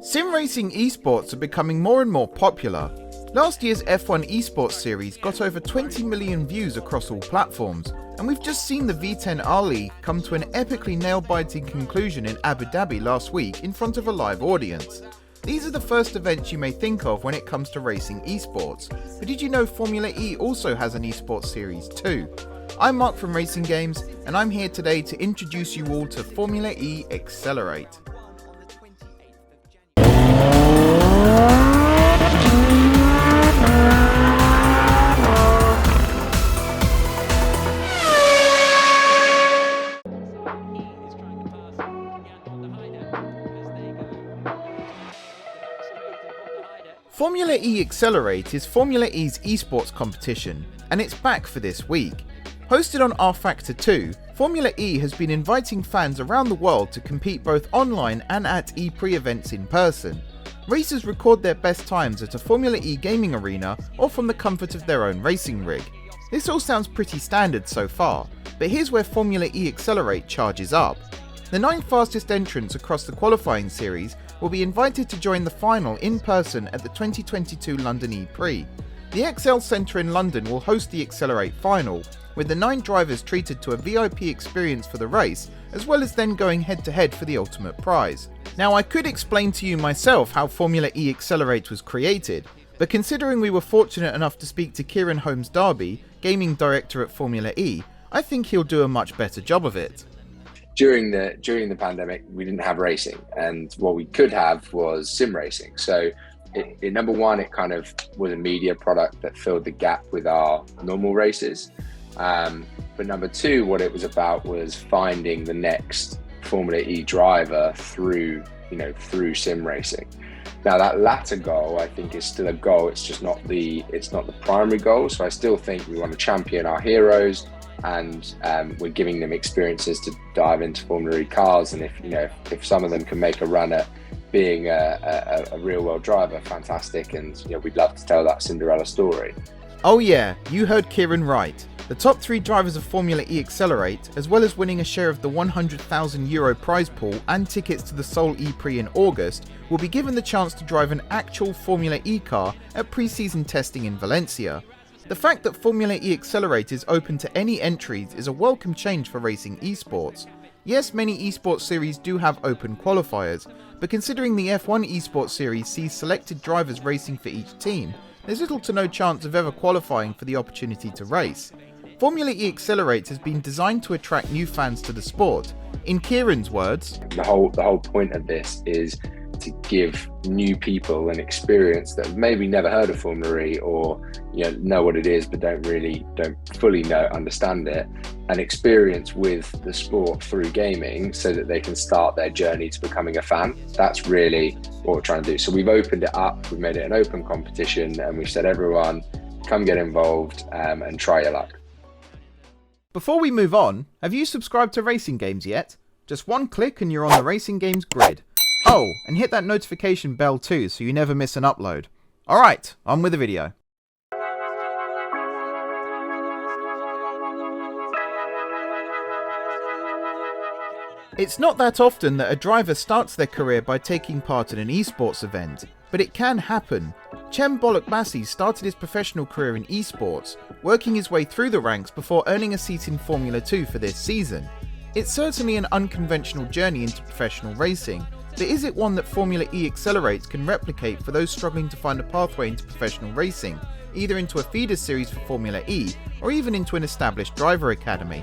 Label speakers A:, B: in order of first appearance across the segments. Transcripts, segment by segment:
A: Sim racing esports are becoming more and more popular. Last year's F1 esports series got over 20 million views across all platforms, and we've just seen the V10 R-League come to an epically nail-biting conclusion in Abu Dhabi last week in front of a live audience. These are the first events you may think of when it comes to racing esports, but did you know Formula E also has an esports series too? I'm Mark from RacingGames, and I'm here today to introduce you all to Formula E Accelerate. Formula E Accelerate is Formula E's esports competition, and it's back for this week. Hosted on R-Factor 2, Formula E has been inviting fans around the world to compete both online and at E-Prix events in person. Racers record their best times at a Formula E gaming arena or from the comfort of their own racing rig. This all sounds pretty standard so far, but here's where Formula E Accelerate charges up. The 9 fastest entrants across the qualifying series will be invited to join the final in person at the 2022 London E-Prix. The ExCeL Centre in London will host the Accelerate final, with the 9 drivers treated to a VIP experience for the race, as well as then going head-to-head for the ultimate prize. Now, I could explain to you myself how Formula E Accelerate was created, but considering we were fortunate enough to speak to Kieran Holmes-Darby, gaming director at Formula E, I think he'll do a much better job of it.
B: During the pandemic, we didn't have racing, and what we could have was sim racing. So number one, it kind of was a media product that filled the gap with our normal races. But number two, what it was about was finding the next Formula E driver through sim racing. Now that latter goal, I think, is still a goal. It's not the primary goal. So I still think we want to champion our heroes, and we're giving them experiences to dive into Formula E cars. And if some of them can make a run at being a real world driver, fantastic. And we'd love to tell that Cinderella story.
A: Oh yeah, you heard Kieran right. The top 3 drivers of Formula E Accelerate, as well as winning a share of the €100,000 prize pool and tickets to the Seoul E-Prix in August, will be given the chance to drive an actual Formula E car at pre-season testing in Valencia. The fact that Formula E Accelerate is open to any entries is a welcome change for racing esports. Yes, many esports series do have open qualifiers, but considering the F1 esports series sees selected drivers racing for each team, there's little to no chance of ever qualifying for the opportunity to race. Formula E Accelerate has been designed to attract new fans to the sport. In Kieran's words,
B: the whole point of this is to give new people an experience that have maybe never heard of Formula E, or know what it is but don't fully understand it, an experience with the sport through gaming, so that they can start their journey to becoming a fan. That's really what we're trying to do. So we've opened it up, we've made it an open competition, and we've said, everyone, come get involved and try your luck.
A: Before we move on, have you subscribed to RacingGames yet? Just one click and you're on the RacingGames grid. Oh, and hit that notification bell too so you never miss an upload. Alright, on with the video. It's not that often that a driver starts their career by taking part in an esports event, but it can happen. Cem Bolokbasi started his professional career in esports, working his way through the ranks before earning a seat in Formula 2 for this season. It's certainly an unconventional journey into professional racing, but is it one that Formula E Accelerate can replicate for those struggling to find a pathway into professional racing, either into a feeder series for Formula E, or even into an established driver academy?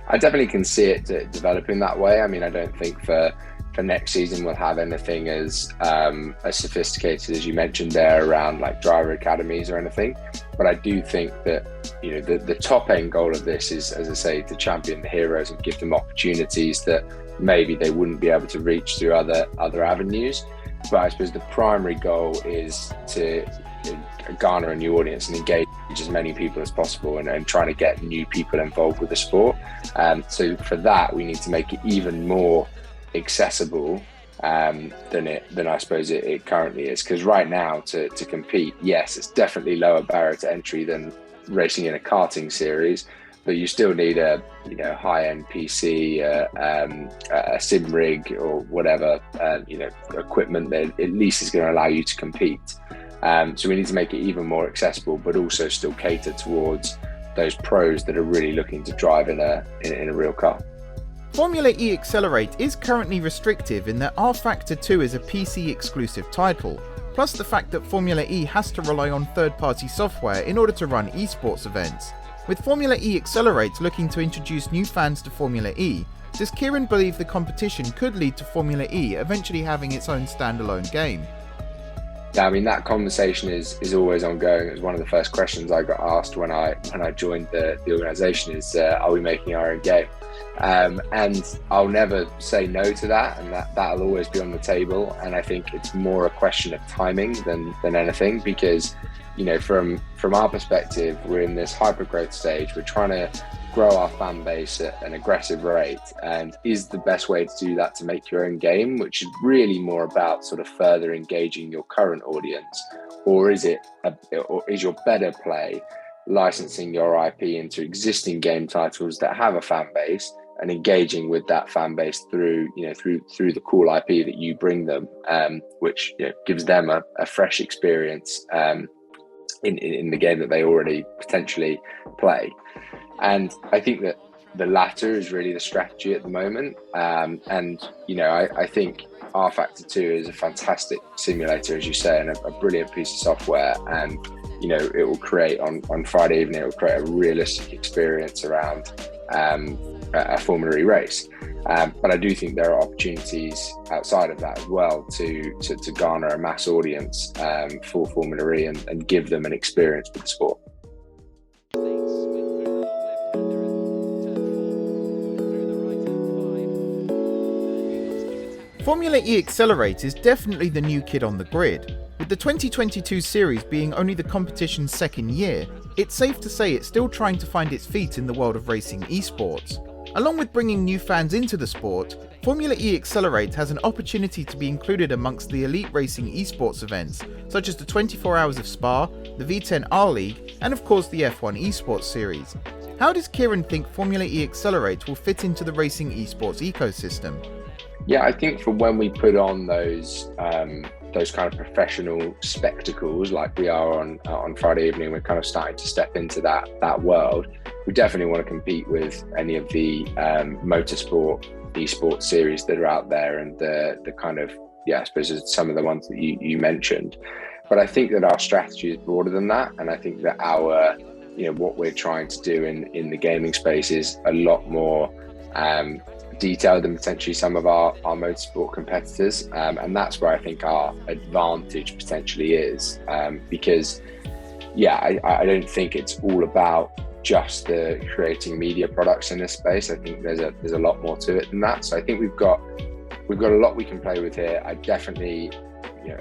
B: I definitely can see it developing that way. I mean, I don't think for next season we'll have anything as sophisticated as you mentioned there around like driver academies or anything. But I do think that the top end goal of this is, as I say, to champion the heroes and give them opportunities that maybe they wouldn't be able to reach through other avenues. But I suppose the primary goal is to garner a new audience and engage as many people as possible, and trying to get new people involved with the sport. So for that, we need to make it even more accessible than I suppose it currently is. Because right now, to compete, yes, it's definitely lower barrier to entry than racing in a karting series, but you still need a high-end PC, a sim rig or whatever equipment that at least is going to allow you to compete. So we need to make it even more accessible, but also still cater towards those pros that are really looking to drive in a real car.
A: Formula E Accelerate is currently restrictive in that R-Factor 2 is a PC exclusive title, plus the fact that Formula E has to rely on third-party software in order to run esports events. With Formula E Accelerate looking to introduce new fans to Formula E, does Kieran believe the competition could lead to Formula E eventually having its own standalone game?
B: Yeah, I mean, that conversation is always ongoing. It was one of the first questions I got asked when I joined the organisation is, are we making our own game? And I'll never say no to that, and that'll always be on the table. And I think it's more a question of timing than anything, because from our perspective, we're in this hyper growth stage. We're trying to grow our fan base at an aggressive rate, and is the best way to do that to make your own game, which is really more about sort of further engaging your current audience, or is your better play licensing your IP into existing game titles that have a fan base and engaging with that fan base through the cool IP that you bring them, which gives them a fresh experience in the game that they already potentially play. And I think that the latter is really the strategy at the moment. I think R-Factor 2 is a fantastic simulator, as you say, and a brilliant piece of software. And, it will create on Friday evening, it will create a realistic experience around a Formula E race. But I do think there are opportunities outside of that as well to garner a mass audience for Formula E and give them an experience with the sport.
A: Formula E Accelerate is definitely the new kid on the grid. With the 2022 series being only the competition's second year, it's safe to say it's still trying to find its feet in the world of racing esports. Along with bringing new fans into the sport, Formula E Accelerate has an opportunity to be included amongst the elite racing esports events, such as the 24 Hours of Spa, the V10 R-League, and of course the F1 Esports series. How does Kieran think Formula E Accelerate will fit into the racing esports ecosystem?
B: Yeah, I think for when we put on those kind of professional spectacles like we are on Friday evening, we're kind of starting to step into that world. We definitely want to compete with any of the motorsport esports series that are out there, and the kind of, I suppose some of the ones that you mentioned. But I think that our strategy is broader than that, and I think that our what we're trying to do in the gaming space is a lot more detailed than potentially some of our motorsport competitors, and that's where I think our advantage potentially is, because I don't think it's all about just the creating media products in this space. I think there's a lot more to it than that. So I think we've got a lot we can play with here. I definitely,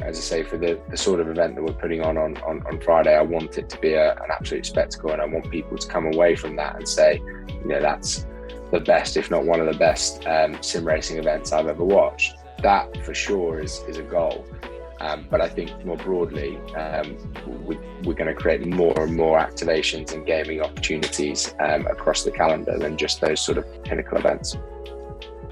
B: as I say, for the sort of event that we're putting on Friday, I want it to be an absolute spectacle, and I want people to come away from that and say, that's the best, if not one of the best sim racing events I've ever watched. That for sure is a goal. But I think more broadly, we're going to create more and more activations and gaming opportunities across the calendar than just those sort of pinnacle events.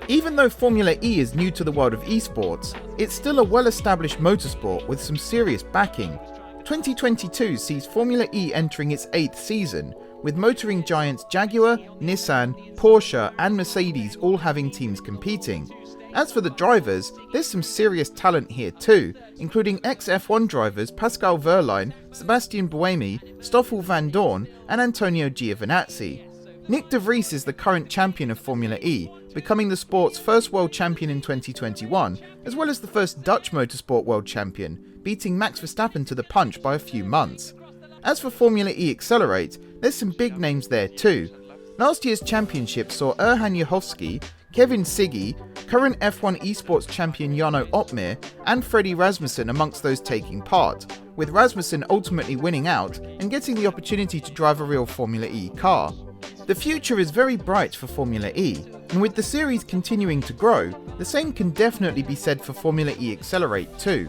A: Even though Formula E is new to the world of esports, it's still a well-established motorsport with some serious backing. 2022 sees Formula E entering its 8th season, with motoring giants Jaguar, Nissan, Porsche and Mercedes all having teams competing. As for the drivers, there's some serious talent here too, including ex-F1 drivers Pascal Wehrlein, Sebastian Buemi, Stoffel van Dorn and Antonio Giovinazzi. Nick de Vries is the current champion of Formula E, becoming the sport's first world champion in 2021, as well as the first Dutch motorsport world champion, beating Max Verstappen to the punch by a few months. As for Formula E Accelerate, there's some big names there too. Last year's championship saw Erhan Yahovski, Kevin Siggy, current F1 Esports champion Jarno Opmeer, and Freddie Rasmussen amongst those taking part, with Rasmussen ultimately winning out and getting the opportunity to drive a real Formula E car. The future is very bright for Formula E, and with the series continuing to grow, the same can definitely be said for Formula E Accelerate too.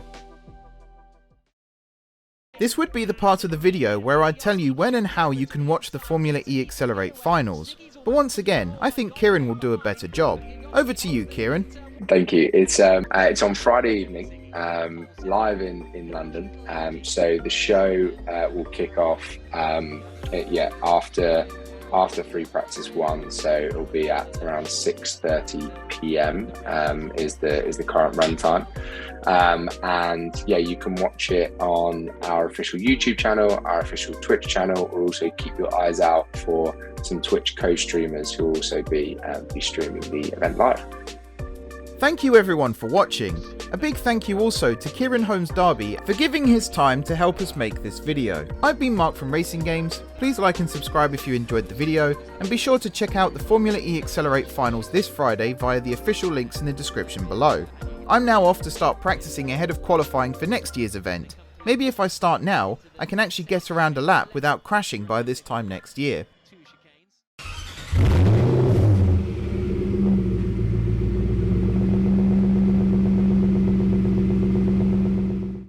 A: This would be the part of the video where I'd tell you when and how you can watch the Formula E Accelerate finals. But once again, I think Kieran will do a better job. Over to you, Kieran.
B: Thank you. It's on Friday evening, live in London. So the show will kick off after free practice 1. So it'll be at around 6:30 p.m. is the current run time. And yeah, you can watch it on our official YouTube channel, our official Twitch channel, or also keep your eyes out for some Twitch co-streamers who will also be streaming the event live.
A: Thank you everyone for watching. A big thank you also to Kieran Holmes-Darby for giving his time to help us make this video. I've been Mark from RacingGames. Please like and subscribe if you enjoyed the video, and be sure to check out the Formula E Accelerate finals this Friday via the official links in the description below. I'm now off to start practicing ahead of qualifying for next year's event. Maybe if I start now, I can actually get around a lap without crashing by this time next year.